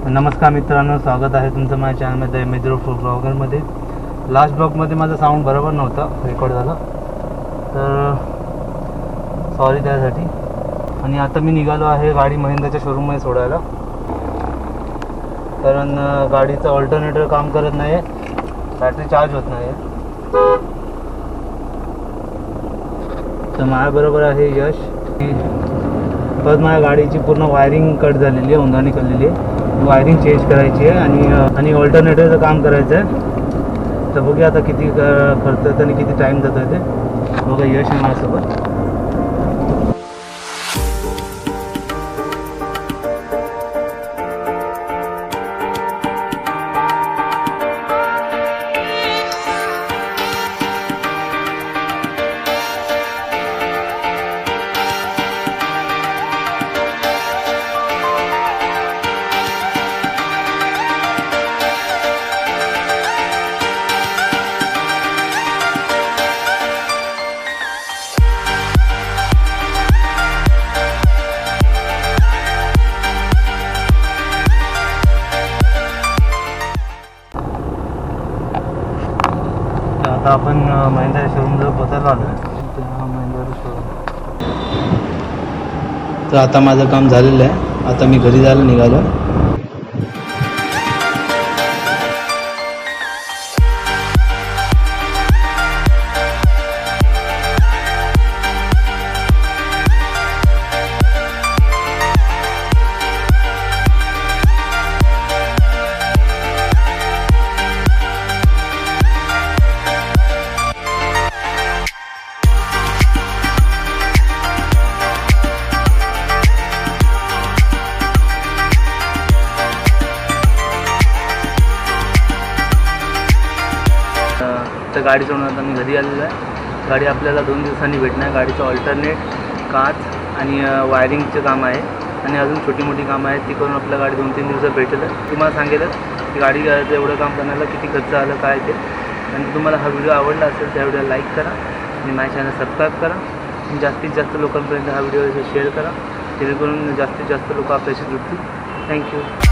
नमस्कार मित्रांनो, स्वागत आहे तुमचं माझ्या चॅनलमध्ये मित्र ब्लॉगरमध्ये. लास्ट ब्लॉगमध्ये माझा साऊंड बरोबर नव्हता रेकॉर्ड झाला, तर सॉरी त्यासाठी. आणि आता मी निघालो आहे गाडी महिंद्राच्या शोरूममध्ये सोडायला, कारण गाडीचं ऑल्टरनेटर काम करत नाही आहे, बॅटरी चार्ज होत नाही आहे. तर माझ्याबरोबर आहे यश. परत माझ्या गाडीची पूर्ण वायरिंग कट झालेली आहे, उंदाणी केलेली आहे, वायरिंग चेंज करायची आहे आणि ऑल्टरनेटरचं काम करायचं आहे. तर बघूया आता किती खर्च येतं आणि किती टाईम जातो आहे ते. बघा यश आहे माझ्यासोबत. आता आपण महिंद्रा शोरूमजवळ पोचायला आलो आहे. महिंद्रा शोरूम. तर आता माझं काम झालेलं आहे, आता मी घरी जायला निघालो. तर गाडी सोडून आता मी घरी आलेलो आहे. गाडी आपल्याला 2 दिवसांनी भेटणार. गाडीचं ऑल्टरनेट, काच आणि वायरिंगचं काम आहे आणि अजून छोटी मोठी कामं आहेत, ती करून आपल्या गाडी 2-3 दिवसात भेटेल. तुम्हाला सांगेलच की गाडी एवढं काम करण्याला किती खर्च आलं काय ते. आणि तुम्हाला हा व्हिडिओ आवडला असेल त्या व्हिडिओला लाईक करा आणि माझ्या चॅनल सबस्क्राईब करा आणि जास्तीत जास्त लोकांपर्यंत हा व्हिडिओ शेअर करा, जेणेकरून जास्तीत जास्त लोक आपल्याशी जुळतील. थँक्यू.